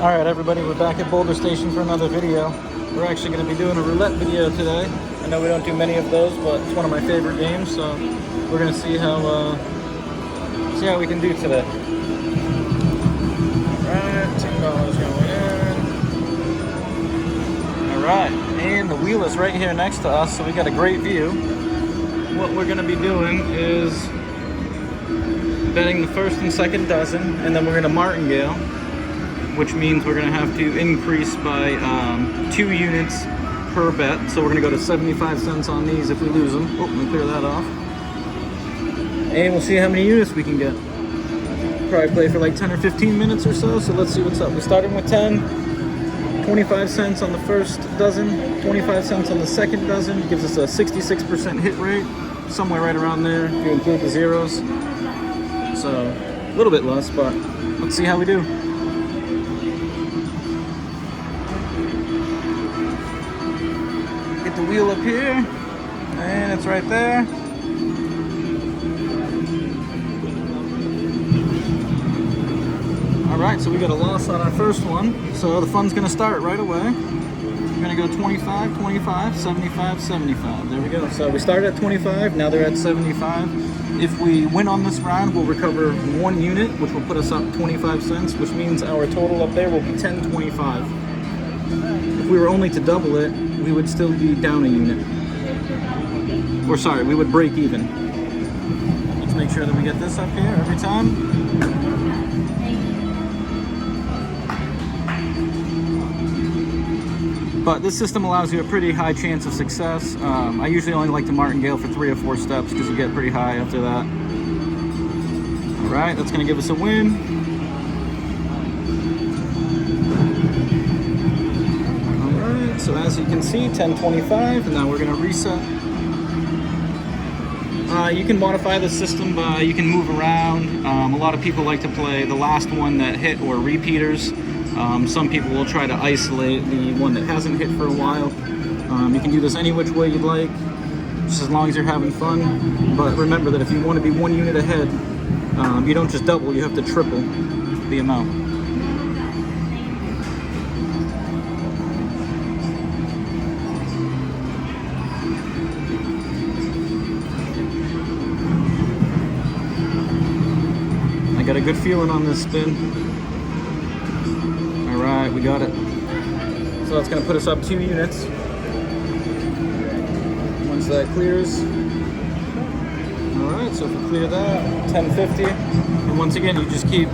Alright everybody, we're back at Boulder Station for another video. We're actually going to be doing a roulette video today. I know we don't do many of those, but it's one of my favorite games, so we're going to see how we can do today. Alright, $10 going in. Alright, and the wheel is right here next to us, so we got a great view. What we're going to be doing is betting the first and second dozen, and then we're going to martingale, which means we're going to have to increase by 2 units per bet. So we're going to go to 75 cents on these if we lose them. Oh, let me clear that off. And we'll see how many units we can get. Probably play for like 10 or 15 minutes or so, so let's see what's up. We started with 10, 25 cents on the first dozen, 25 cents on the second dozen. Gives us a 66% hit rate, somewhere right around there if you include the zeros. So a little bit less, but let's see how we do. Get the wheel up here, and it's right there. Alright, so we got a loss on our first one, so the fun's going to start right away. We're going to go 25, 25, 75, 75. There we go. So we started at 25, now they're at 75. If we win on this round, we'll recover 1 unit, which will put us up 25 cents, which means our total up there will be 10.25. If we were only to double it, we would still be down a unit. Or sorry, we would break even. Let's make sure that we get this up here every time. But this system allows you a pretty high chance of success. I usually only like to martingale for 3 or 4 steps because you get pretty high after that. Alright, that's going to give us a win. Alright, so as you can see, 10.25, and now we're going to reset. You can modify the system, you can move around. A lot of people like to play the last one that hit or repeaters. Some people will try to isolate the one that hasn't hit for a while. You can do this any which way you'd like, just as long as you're having fun. But remember that if you want to be 1 unit ahead, you don't just double, you have to triple the amount. I got a good feeling on this spin. Alright, we got it. So that's going to put us up 2 units. Once that clears. Alright, so if we clear that, 10.50. And once again, you just keep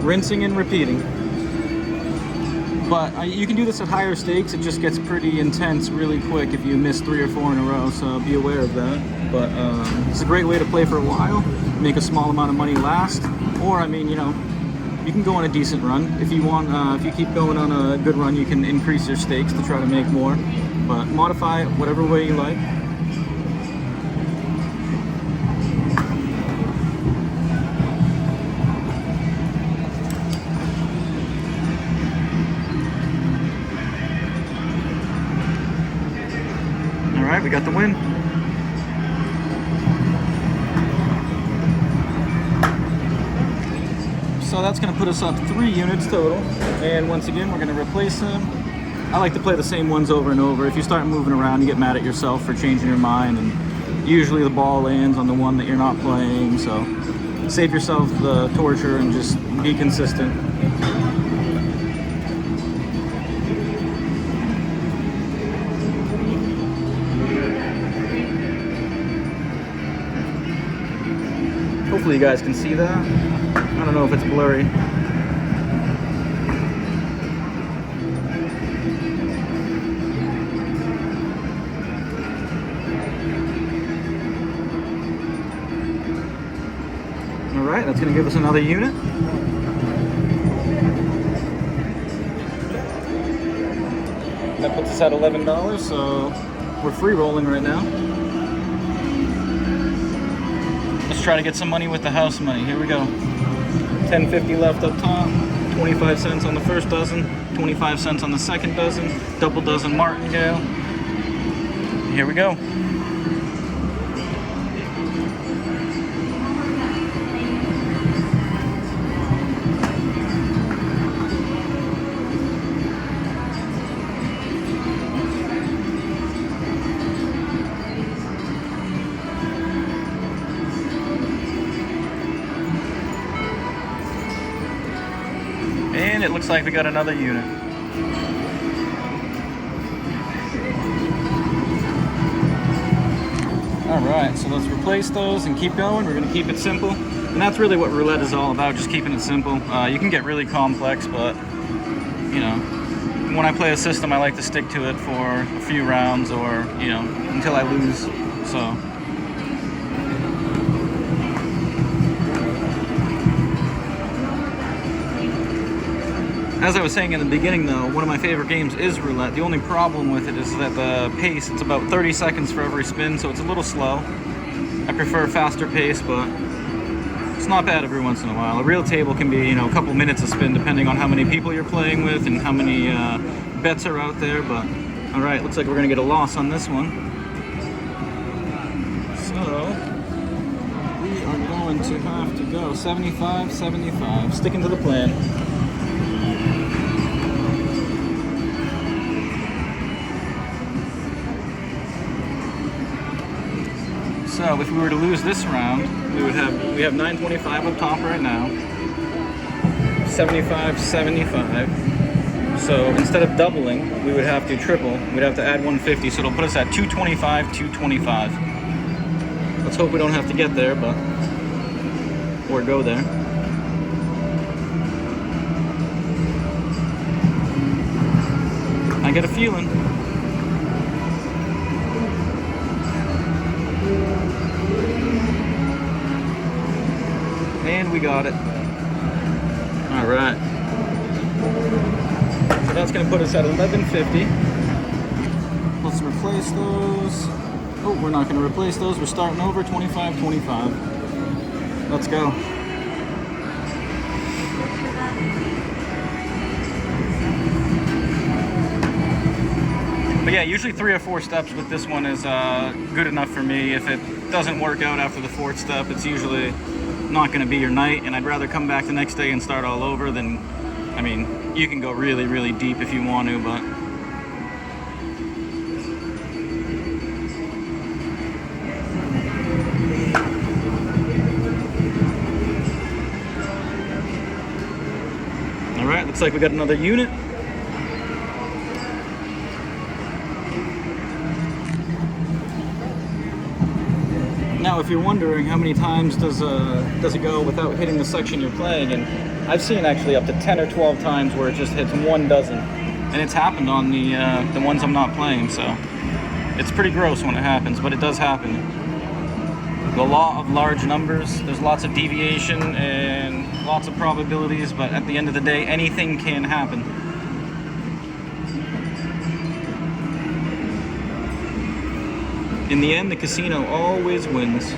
rinsing and repeating. But you can do this at higher stakes. It just gets pretty intense really quick if you miss 3 or 4 in a row, so be aware of that. But it's a great way to play for a while, make a small amount of money last, or I mean, you know, you can go on a decent run. If you want, if you keep going on a good run, you can increase your stakes to try to make more. But modify it whatever way you like. All right, we got the win. So that's going to put us up 3 units total, and once again we're going to replace them. I like to play the same ones over and over. If you start moving around, you get mad at yourself for changing your mind, and usually the ball lands on the one that you're not playing, so save yourself the torture and just be consistent. Hopefully you guys can see that. I don't know if it's blurry. Alright, that's going to give us another unit. That puts us at $11, so we're free rolling right now. Let's try to get some money with the house money. Here we go. 10.50 left up top, 25 cents on the first dozen, 25 cents on the second dozen, double dozen martingale. Here we go. And it looks like we got another unit. Alright, so let's replace those and keep going. We're going to keep it simple. And that's really what roulette is all about, just keeping it simple. You can get really complex, but, you know, when I play a system, I like to stick to it for a few rounds or, you know, until I lose. So. As I was saying in the beginning though, one of my favorite games is roulette. The only problem with it is that the pace, it's about 30 seconds for every spin, so it's a little slow. I prefer faster pace, but it's not bad every once in a while. A real table can be, you know, a couple minutes a spin depending on how many people you're playing with and how many bets are out there, but alright, looks like we're gonna get a loss on this one. So, we are going to have to go 75-75, sticking to the plan. So if we were to lose this round, we have 925 up top right now, 75-75. So instead of doubling, we would have to triple. We'd have to add 150, so it'll put us at 225-225. Let's hope we don't have to get there, but or go there. I get a feeling. And we got it. All right. So that's going to put us at 1150. Let's replace those. Oh, we're not going to replace those. We're starting over 25-25. Let's go. But yeah, usually 3 or 4 steps with this one is good enough for me. If it doesn't work out after the 4th step, it's usually not going to be your night, and I'd rather come back the next day and start all over than, I mean, you can go really, really deep if you want to, but all right, looks like we got another unit. Now, if you're wondering how many times does it go without hitting the section you're playing, and I've seen actually up to 10 or 12 times where it just hits 1 dozen, and it's happened on the ones I'm not playing, so it's pretty gross when it happens, but it does happen. The law of large numbers, there's lots of deviation and lots of probabilities, but at the end of the day, anything can happen. In the end, the casino always wins.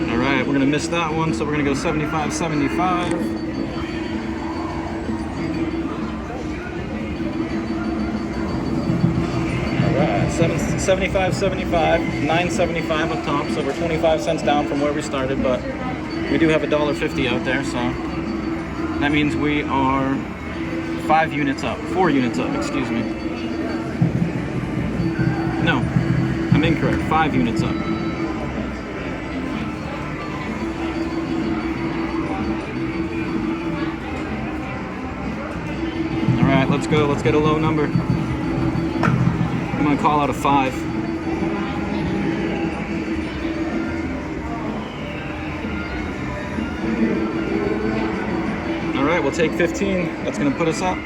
All right, we're gonna miss that one, so we're gonna go 75-75. All right, 75-75, 975 up top, so we're 25 cents down from where we started, but we do have $1.50 out there, so that means we are 4 units up, excuse me. No, I'm incorrect, 5 units up. All right, let's go, let's get a low number. I'm gonna call out a 5. Alright, we'll take 15. That's going to put us up.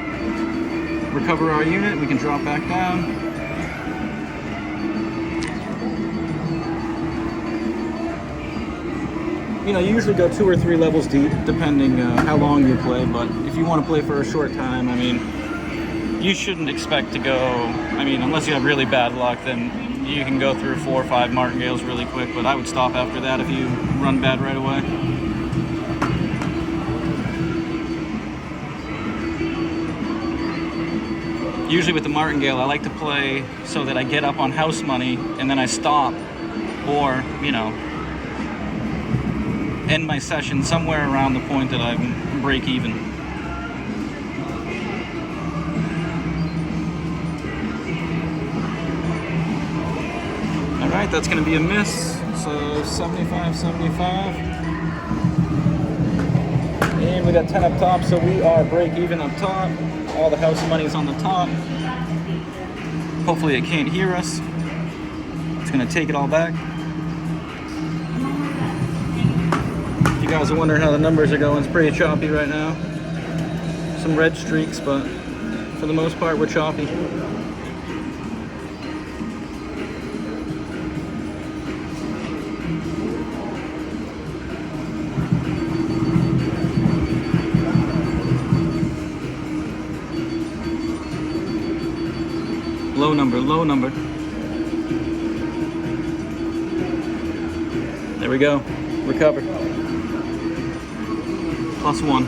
Recover our unit. We can drop back down. You know, you usually go 2 or 3 levels deep, depending how long you play. But if you want to play for a short time, I mean, you shouldn't expect to go, I mean, unless you have really bad luck, then you can go through 4 or 5 martingales really quick. But I would stop after that if you run bad right away. Usually with the martingale, I like to play so that I get up on house money and then I stop, or, you know, end my session somewhere around the point that I break even. that's going to be a miss. So 75, 75. And we got 10 up top, so we are break even up top. All the house money is on the top. Hopefully it can't hear us. It's going to take it all back. If you guys are wondering how the numbers are going, it's pretty choppy right now. Some red streaks, but for the most part, we're choppy. Low number, low number. There we go. Recover. +1.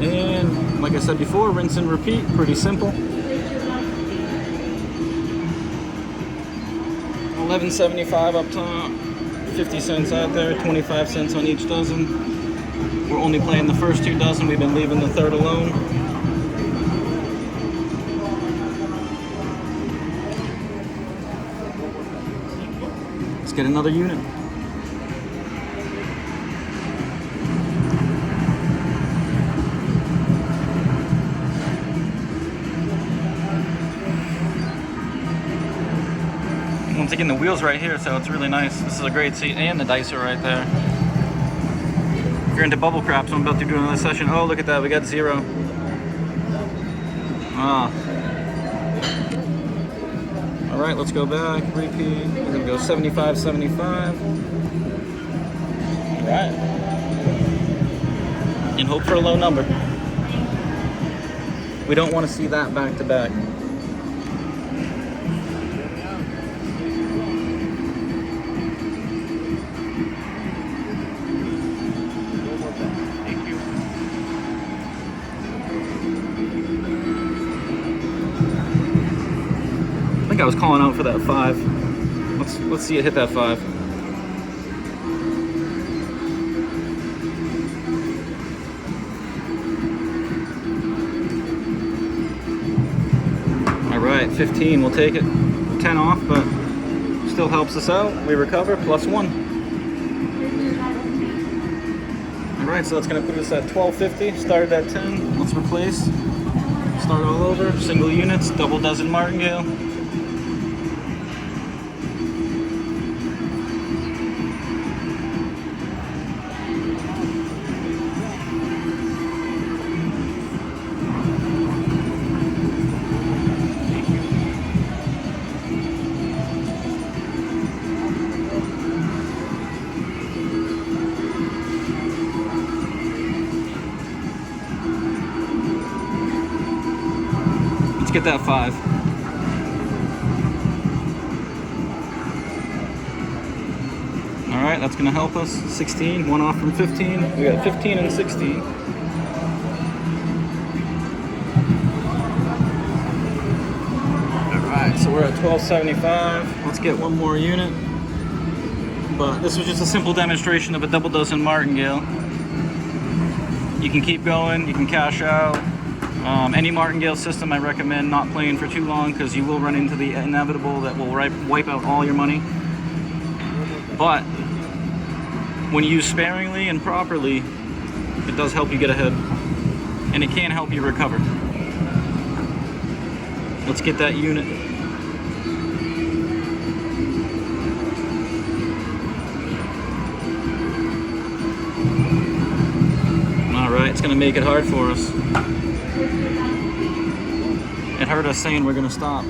And like I said before, rinse and repeat. Pretty simple. 11.75 up top. 50 cents out there. 25 cents on each dozen. We're only playing the first 2 dozen. We've been leaving the third alone. Let's get another unit. Once again, the wheel's right here, so it's really nice. This is a great seat, and the dice are right there. If you're into bubble craps, I'm about to do another session. Oh, look at that, we got 0. Ah. All right, let's go back, repeat. We're gonna go 75, 75. All right. And hope for a low number. We don't want to see that back to back. Thank you. I think I was calling out for that 5. Let's see it hit that 5. All right, 15. We'll take it. 10 off, but still helps us out. We recover +1. All right, so that's going to put us at 12.50. Started at 10. Let's replace. Start all over. Single units, double dozen Martingale. Let's get that 5. All right, that's gonna help us. 16, 1 off from 15. We got 15 and 16. All right, so we're at 12.75. Let's get one more unit. But this was just a simple demonstration of a double dozen Martingale. You can keep going, you can cash out. Any Martingale system I recommend not playing for too long, because you will run into the inevitable that will wipe out all your money. But when used sparingly and properly, it does help you get ahead, and it can help you recover. Let's get that unit. All right, it's gonna make it hard for us. It hurt us saying we're gonna stop.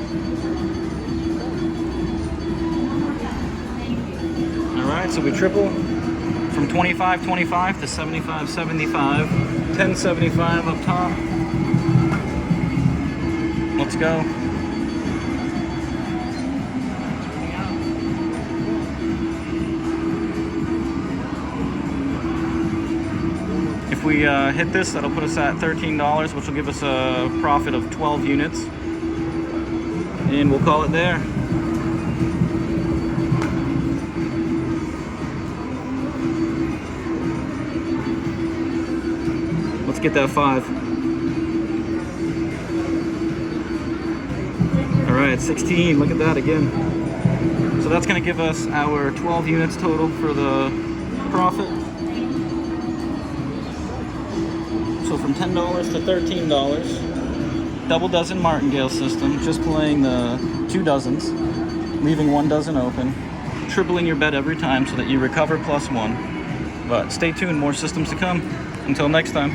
All right, so we triple from 25.25 to 75.75, 10.75 up top. Let's go. If we hit this, that'll put us at $13, which will give us a profit of 12 units. And we'll call it there. Let's get that 5. All right, 16, look at that again. So that's gonna give us our 12 units total for the profit. So from $10 to $13, double dozen martingale system, just playing the 2 dozens, leaving 1 dozen open, tripling your bet every time so that you recover +1. But stay tuned, more systems to come. Until next time.